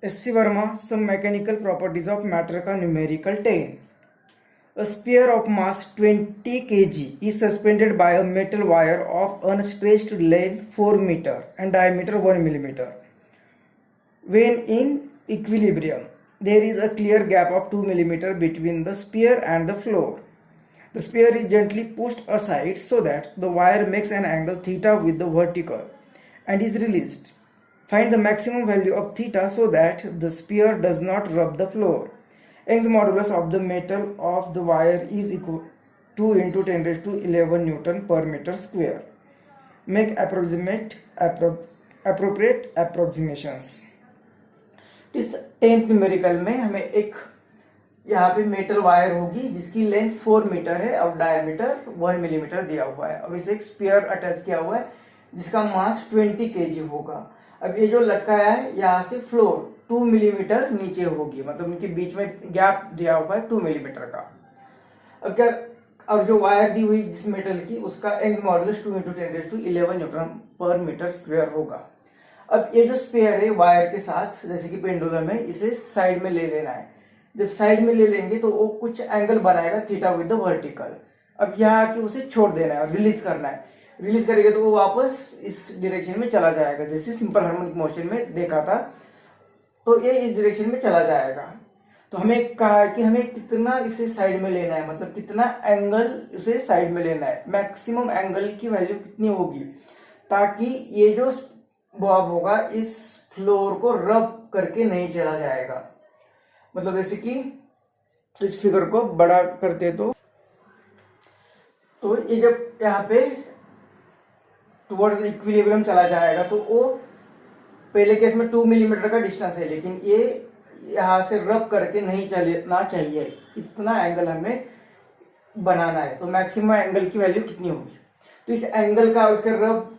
S.C. Verma, some mechanical properties of matter का numerical 10. A sphere of mass 20 kg is suspended by a metal wire of unstretched length 4 meter and diameter 1 millimeter. When in equilibrium, there is a clear gap of 2 millimeter between the sphere and the floor. The sphere is gently pushed aside so that the wire makes an angle theta with the vertical and is released. Find the maximum value of theta so that the sphere does not rub the floor. Young's modulus of the metal of the wire is equal to 2 into 10 raised to 11 Newton per meter square. Make appropriate approximations. इस 10th numerical में हमें एक यहाँ पे metal wire होगी जिसकी length 4 metre है और डायमीटर 1 मिलीमीटर दिया हुआ है और इसे एक स्फीयर अटैच किया हुआ है जिसका मास 20 केजी होगा। अब ये जो लटकाया है यहाँ से फ्लोर 2 मिलीमीटर नीचे होगी, मतलब इनके बीच में गैप दिया हुआ है 2 मिलीमीटर का। अब क्या, और जो वायर दी हुई जिस मेटल की उसका यंग्स मॉडुलस 2 into 10⁻11 न्यूटन पर मीटर स्क्वायर होगा। अब ये जो स्पेयर है वायर के साथ जैसे कि पेंडुलम है, इसे साइड में ले लेना है। जब साइड में ले लेंगे तो वो कुछ एंगल बनाएगा थीटा विद द वर्टिकल। अब यहाँ आके उसे छोड़ देना है और रिलीज करना है। रिलीज करेंगे तो वो वापस इस डायरेक्शन में चला जाएगा, जैसे सिंपल हार्मोनिक मोशन में देखा था, तो ये इस डायरेक्शन में चला जाएगा। तो हमें कहा है कि हमें कितना इसे साइड में लेना है, मतलब कितना एंगल इसे साइड में लेना है, मैक्सिमम एंगल की वैल्यू कितनी होगी ताकि ये जो बॉब होगा इस फ्लोर को रब करके नहीं चला जाएगा। मतलब जैसे कि इस फिगर को बड़ा करते तो ये जब यहाँ पे टुवर्ड्स इक्विलिब्रियम चला जाएगा तो वो पहले केस में 2 मिलीमीटर का डिस्टेंस है, लेकिन ये यहाँ से रब करके नहीं चलना चाहिए, इतना एंगल हमें बनाना है। तो मैक्सिमम एंगल की वैल्यू कितनी होगी, तो इस एंगल का उसके रब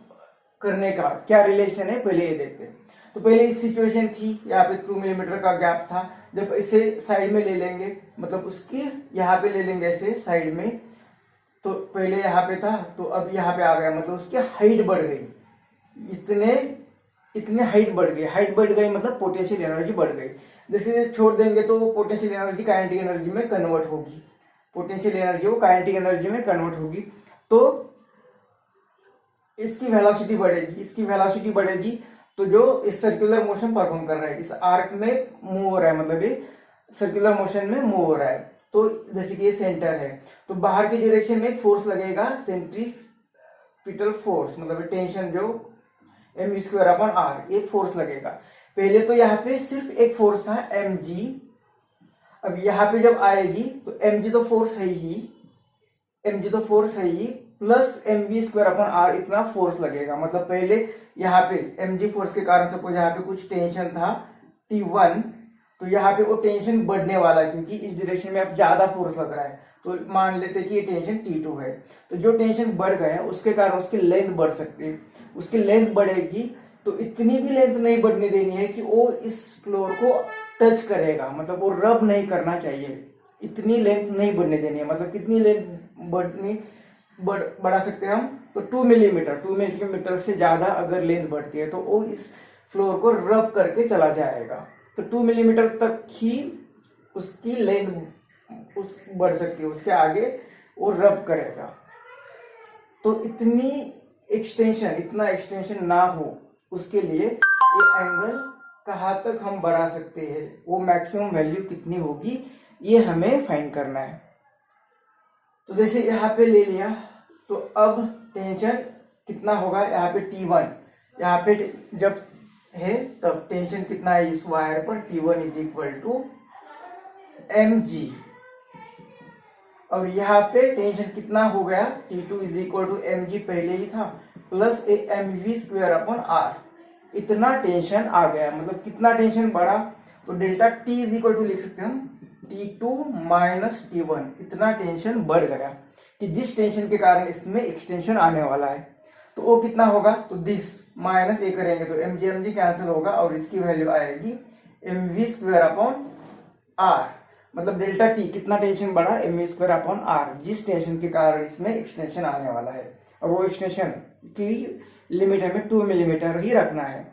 करने का क्या रिलेशन है पहले ये देखते हैं। तो पहले इस सिचुएशन थी, यहाँ पे 2 मिलीमीटर का गैप था। जब इसे साइड में ले लेंगे, मतलब उसके यहाँ पे ले लेंगे ऐसे साइड में, तो पहले यहाँ पे था तो अब यहाँ पे आ गया, मतलब उसकी हाइट बढ़ गई, इतने हाइट बढ़ गई मतलब पोटेंशियल एनर्जी बढ़ गई। जैसे छोड़ देंगे तो वो पोटेंशियल एनर्जी काइनेटिक एनर्जी में कन्वर्ट होगी, पोटेंशियल एनर्जी वो काइनेटिक एनर्जी में कन्वर्ट होगी। तो इसकी वेलोसिटी बढ़ेगी, तो जो इस सर्कुलर मोशन परफॉर्म कर रहा है, इस आर्क में मूव हो रहा है, मतलब ये सर्कुलर मोशन में मूव हो रहा है। तो जैसे कि ये सेंटर है तो बाहर की डायरेक्शन में एक फोर्स लगेगा, सेंट्रीपिटल फोर्स, मतलब टेंशन जो mv²/r, ये फोर्स लगेगा। पहले तो यहाँ पे सिर्फ एक फोर्स था mg, अब यहाँ पे जब आएगी तो mg तो फोर्स है ही प्लस mv²/r इतना फोर्स लगेगा। मतलब पहले यहाँ पे mg फोर्स के कारण सपोज यहाँ पे कुछ टेंशन था T1, तो यहाँ पे वो टेंशन बढ़ने वाला है क्योंकि इस डायरेक्शन में अब ज्यादा फोर्स लग रहा है। तो मान लेते हैं कि ये टेंशन T2 है, तो जो टेंशन बढ़ गया उसके कारण उसकी लेंथ बढ़ सकती है। उसकी लेंथ बढ़ेगी तो इतनी भी लेंथ नहीं बढ़ने देनी है कि वो इस फ्लोर को टच करेगा, मतलब वो रब नहीं करना चाहिए, इतनी लेंथ नहीं बढ़ने देनी है। मतलब कितनी लेंथ बढ़ा सकते हैं हम, तो 2 मिलीमीटर से ज्यादा अगर लेंथ बढ़ती है तो वो इस फ्लोर को रब करके चला जाएगा। तो 2 मिलीमीटर तक ही उसकी लेंथ बढ़ सकती है, उसके आगे वो रब करेगा। तो इतना एक्सटेंशन ना हो उसके लिए ये एंगल कहाँ तक हम बढ़ा सकते हैं, वो मैक्सिमम वैल्यू कितनी होगी ये हमें फाइंड करना है। तो जैसे यहाँ पे ले लिया तो अब टेंशन कितना होगा, यहाँ पे T1, यहाँ पे जब है तब टेंशन कितना है इस वायर पर, T1 = mg। अब यहाँ पे टेंशन कितना हो गया, T2 = mg पहले ही था प्लस mv²/r, इतना टेंशन आ गया। मतलब कितना टेंशन बढ़ा, तो डेल्टा T लिख सकते हैं हम T2 - T1, इतना टेंशन बढ़ गया कि जिस टेंशन के कारण इसमें एक्सटेंशन आने वाला है। तो वो कितना होगा, तो दिस माइनस ए करेंगे तो mg कैंसिल होगा और इसकी वैल्यू आएगी mv²/r। मतलब डेल्टा T कितना टेंशन बढ़ा, mv²/r, जिस टेंशन के कारण इसमें एक्सटेंशन आने वाला है। और वो एक्सटेंशन की लिमिट हमें 2 मिलीमीटर ही रखना है।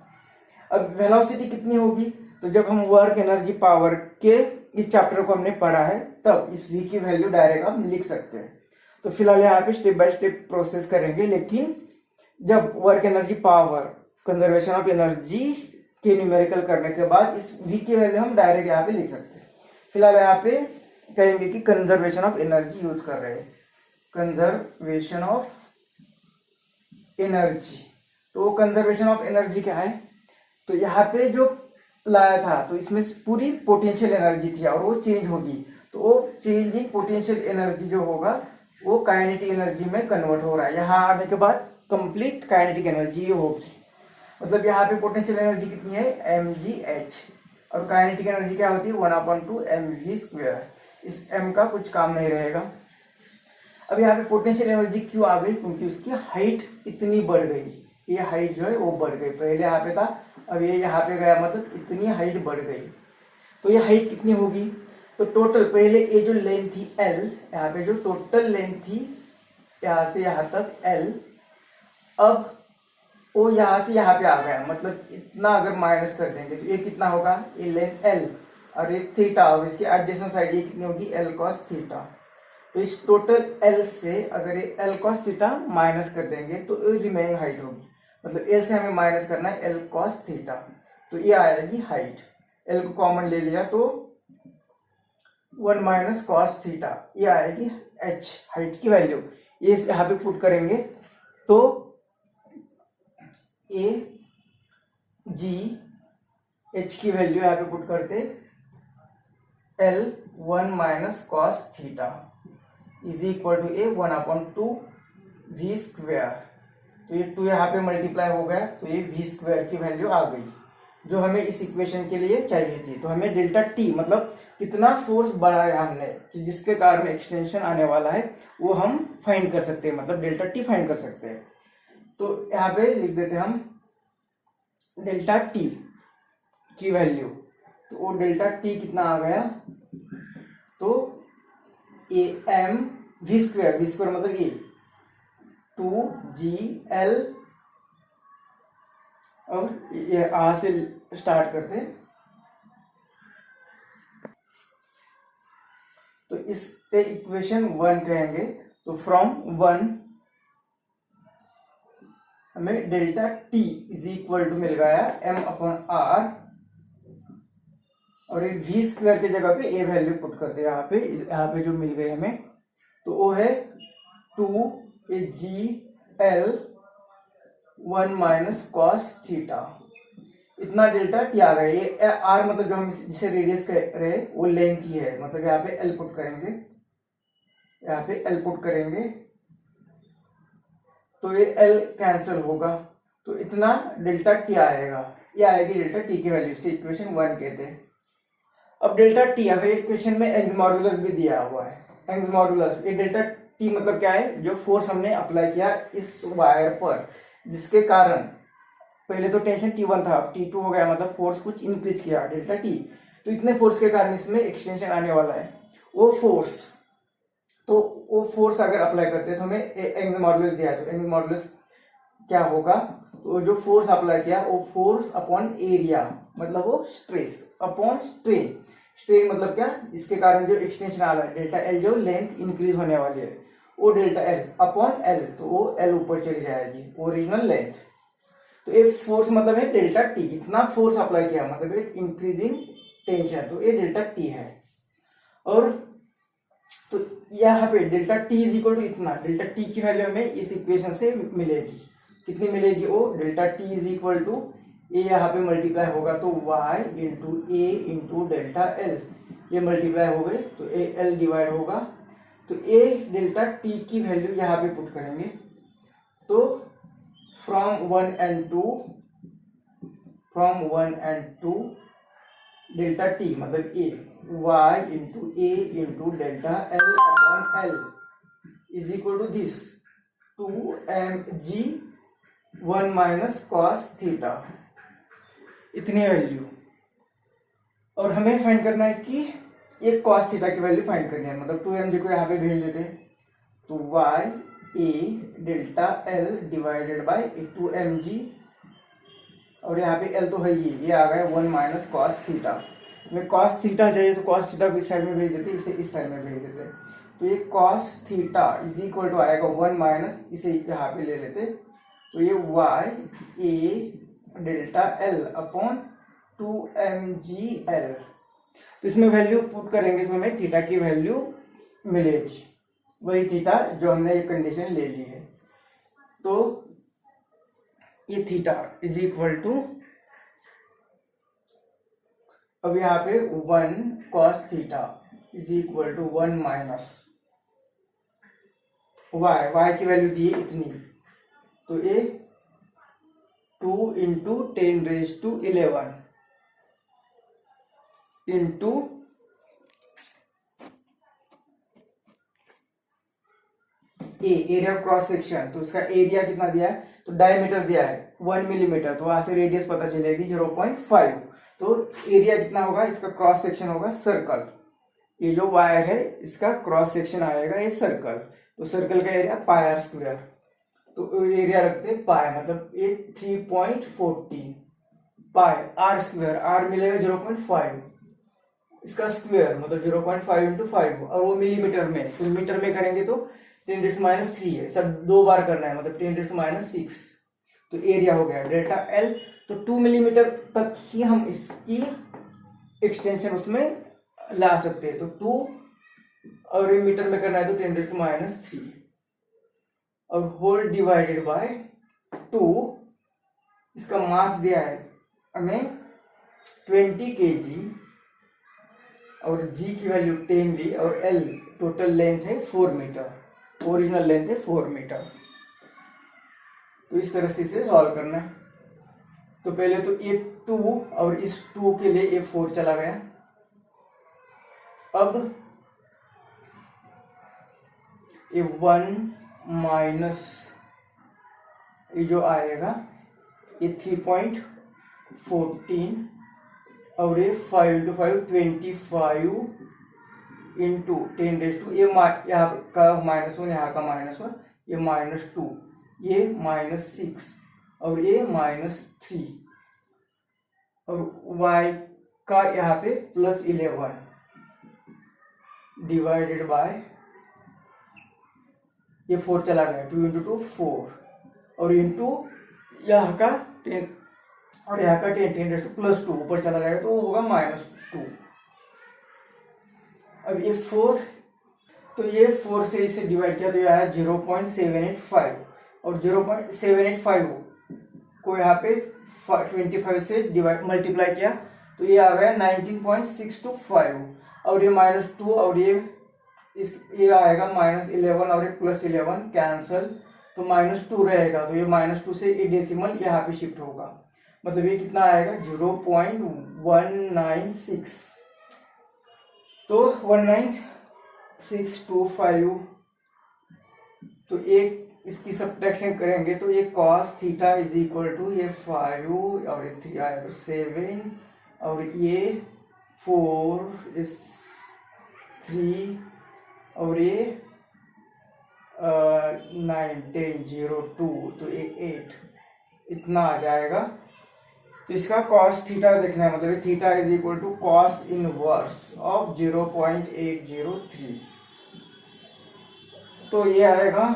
अब वेलोसिटी कितनी होगी, तो जब हम वर्क एनर्जी पावर के इस चैप्टर को हमने पढ़ा है तब इस v की वैल्यू डायरेक्ट हम लिख सकते हैं। तो फिलहाल यहाँ पे स्टेप बाय स्टेप प्रोसेस करेंगे, लेकिन जब work energy power conservation of energy के न्यूमेरिकल करने के बाद इस v की वैल्यू हम डायरेक्ट यहाँ पे लिख सकते हैं। फिलहाल यहाँ पे कहेंगे कि कंजर्वेशन ऑफ एनर्जी यूज कर रहे हैं, कंजर्वेशन ऑफ एनर्जी। तो कंजर्वेशन ऑफ एनर्जी क्या है, तो यहाँ पे जो लाया था तो इसमें पूरी पोटेंशियल एनर्जी थी और वो चेंज होगी, तो वो चेंजिंग पोटेंशियल एनर्जी जो होगा वो काइनेटिक एनर्जी में कन्वर्ट हो रहा है। यहाँ आने के बाद कंप्लीट काइनेटिक एनर्जी होगी, मतलब यहाँ पे पोटेंशियल एनर्जी कितनी है mgh, और काइनेटिक एनर्जी क्या होती है 1/2 mv²। इस m का कुछ काम नहीं रहेगा। अब यहाँ पे पोटेंशियल एनर्जी क्यों आ गई, क्योंकि उसकी हाइट इतनी बढ़ गई, ये हाइट जो है वो बढ़ गई, पहले यहाँ पे था अब ये यहाँ पे गया, मतलब इतनी हाइट बढ़ गई। तो ये हाइट कितनी होगी, तो टोटल पहले ये जो लेंथ थी L, यहाँ पे जो टोटल लेंथ थी यहाँ से यहाँ तक L, अब वो यहाँ से यहाँ पे आ गया, मतलब इतना अगर माइनस कर देंगे तो ये कितना होगा, ये लेंथ L और ये थीटा, और इसकी एडजेसेंट साइड ये कितनी होगी L cos थीटा। तो इस टोटल L से अगर ये L cos थीटा माइनस कर देंगे तो ये रिमेनिंग हाइट होगी, मतलब L से हमें माइनस करना है L cos थीटा, तो ये आएगी हाइट। L को कॉमन ले लिया तो 1 - cos थीटा, ये आएगी h, हाइट की वैल्यू। ये यहाँ पे पुट करेंगे तो a g h की वैल्यू यहाँ पे पुट करते L 1 - cos theta is equal to a 1/2 v²। तो ये 2 यहाँ पे मल्टीप्लाई हो गया, तो ये v² की वैल्यू आ गई जो हमें इस इक्वेशन के लिए चाहिए थी। तो हमें डेल्टा टी मतलब कितना फोर्स बढ़ाया हमने कि जिसके कारण एक्सटेंशन आने वाला है वो हम फाइंड कर सकते हैं, मतलब डेल्टा टी फाइंड कर सकते हैं। तो यहाँ पे लिख देते हैं हम डेल्टा टी की वैल्यू, तो वो डेल्टा टी कितना आ गया, तो ए एम v² मतलब ये 2gl, और ये आ से स्टार्ट करते हैं, तो इस इक्वेशन 1 कहेंगे। तो फ्रॉम 1 हमें delta T is equal to मिल गया m/r, और ये v² की जगह पे ए वैल्यू पुट करते हैं यहाँ पे जो मिल गई हमें, तो वो है 2gl 1 - cos थीटा। इतना डेल्टा टी आ गया। ये आर मतलब जो हम जिसे रेडियस कह रहे हैं वो लेंथ ही है, मतलब यहाँ पे एल पुट करेंगे, यहाँ पे एल पुट करेंगे तो ये एल कैंसिल होगा, तो इतना डेल्टा टी आएगा, ये आएगी डेल्टा टी की वैल्यू, से इक्वेशन 1 कहते हैं। अब डेल्टा टी हमें इक्वेशन में यंग्स मॉडुलस भी दिया हुआ है, यंग्स मॉडुलस। ये डेल्टा टी मतलब क्या है, जो फोर्स हमने अप्लाई किया इस वायर पर, जिसके कारण पहले तो टेंशन T1 था, अब T2 हो गया, मतलब फोर्स कुछ इंक्रीज किया डेल्टा टी, तो इतने फोर्स के कारण इसमें एक्सटेंशन आने वाला है। वो फोर्स अगर अप्लाई करते हैं तो हमें यंग्स मॉडुलस दिया है, तो यंग्स मॉडुलस क्या होगा, तो जो फोर्स अप्लाई किया वो फोर्स अपॉन एरिया, मतलब वो स्ट्रेस अपॉन स्ट्रेन। स्ट्रेन मतलब क्या, इसके कारण जो एक्सटेंशन आ रहा है डेल्टा एल, जो लेंथ इंक्रीज होने वाली है वो डेल्टा एल अपॉन एल, तो वो एल ऊपर चली जाएगी ओरिजिनल लेंथ। तो ये फोर्स मतलब है डेल्टा टी, इतना फोर्स अप्लाई किया मतलब इंक्रीजिंग टेंशन, तो ये डेल्टा टी है। और तो यहाँ पे delta T is equal to इतना, डेल्टा टी की वैल्यू हमें इस इक्वेशन से मिलेगी, कितनी मिलेगी, वो delta T is equal to A, यहाँ पे मल्टीप्लाई होगा तो y into A into delta L, ये मल्टीप्लाई हो गए तो ए एल डिवाइड होगा, तो ए डेल्टा टी की वैल्यू यहाँ पे पुट करेंगे, तो फ्रॉम 1 and 2 डेल्टा टी मतलब A y into A into delta L upon L is equal to this 2mg 1 - cos theta, इतनी वैल्यू। और हमें फाइंड करना है कि ये cos थीटा की वैल्यू फाइंड करनी है, मतलब 2mg को यहाँ पे भेज देते हैं, तो y a delta l divided by 2mg और यहाँ पे एल तो है ही, ये आ गया 1 माइनस कॉस थीटा। हमें कॉस थीटा चाहिए तो कॉस थीटा को इस साइड में भेज देते, इसे इस साइड में भेज देते। तो ये cos theta is equal to आएगा 1 माइनस, इसे यहाँ पे ले लेते, तो ये वाई ए डेल्टा एल अपॉन 2mgl। तो इसमें वैल्यू पुट करेंगे तो हमें थीटा की वैल्यू मिलेगी, वही थीटा जो हमने ये कंडीशन ले ली है। तो ये थीटा इज इक्वल टू, अब यहाँ पे 1 cos theta is equal to 1 minus Y की वैल्यू दी है इतनी, तो ये 2 into 10⁻11 into area of cross section. तो इसका एरिया कितना दिया है, तो डायमीटर दिया है 1 मिलीमीटर, तो वहां से रेडियस पता चलेगी 0.5। तो एरिया कितना होगा, इसका क्रॉस सेक्शन होगा सर्कल, ये जो वायर है इसका क्रॉस सेक्शन आएगा ये सर्कल, तो सर्कल का एरिया पाई आर स्क्वायर। तो एरिया रखते पाई, मतलब ये 3.14 पाई आर स्क्वायर, आर मिलेगा 0.5, इसका स्क्वायर मतलब 0.5 इंटू 5, और वो मिलीमीटर में, तो मीटर में करेंगे तो 10⁻³ है, सब 2 बार करना है, मतलब 10⁻6। तो एरिया हो गया डेल्टा एल। तो 2 मिलीमीटर तक ही हम इसकी एक्सटेंशन उसमें ला सकते हैं, तो 2 और मीटर में करना है तो 10⁻3, और होल डिवाइडेड बाय 2। इसका मास दिया है हमें 20 kg, और g की वैल्यू 10 ली, और l टोटल लेंथ है 4 मीटर, ओरिजिनल लेंथ है 4 मीटर। तो इस तरह से इसे सॉल्व करना है। तो पहले तो ये 2 और इस 2 के लिए ये 4 चला गया। अब ये 1 माइनस ये जो आएगा ये 3.14, और ये 5 इंटू 5 25 इंटू 10⁻², ये यहाँ का -1, यहाँ का -1, ये -2, ये -6, और ये -3, और y का यहाँ पे +11 डिवाइडेड बाय, ये 4 चला गया, 2 इंटू 2 4, और इंटू यहाँ का 10, और यहाँ का 10⁻² ऊपर चला जाएगा तो होगा -2। अब ये 4, तो ये 4 से इसे डिवाइड किया तो ये आया 0.785, और 0.785 को यहाँ पे 25 से डिवाइड मल्टीप्लाई किया तो ये आ गया 19.625, और ये -2, और ये आएगा -11, और ये +11 कैंसल, तो -2 रहेगा, तो ये -2 से ये डेसिमल यहाँ पे शिफ्ट होगा, मतलब ये कितना आएगा 0.196, तो 19625। तो एक इसकी सब्ट्रैक्शन करेंगे तो ये cos theta is equal to ये 5 और ये 3 आया तो 7, और ये 4 इस 3, और ये 9 10 0 2, तो ये 8, इतना आ जाएगा। तो इसका cos थीटा देखना है, मतलब theta is equal to cos inverse of 0.803, तो ये आएगा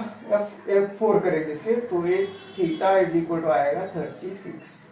F4 करेंगे इसे, तो ये थीटा इज इक्वल टू आएगा 36।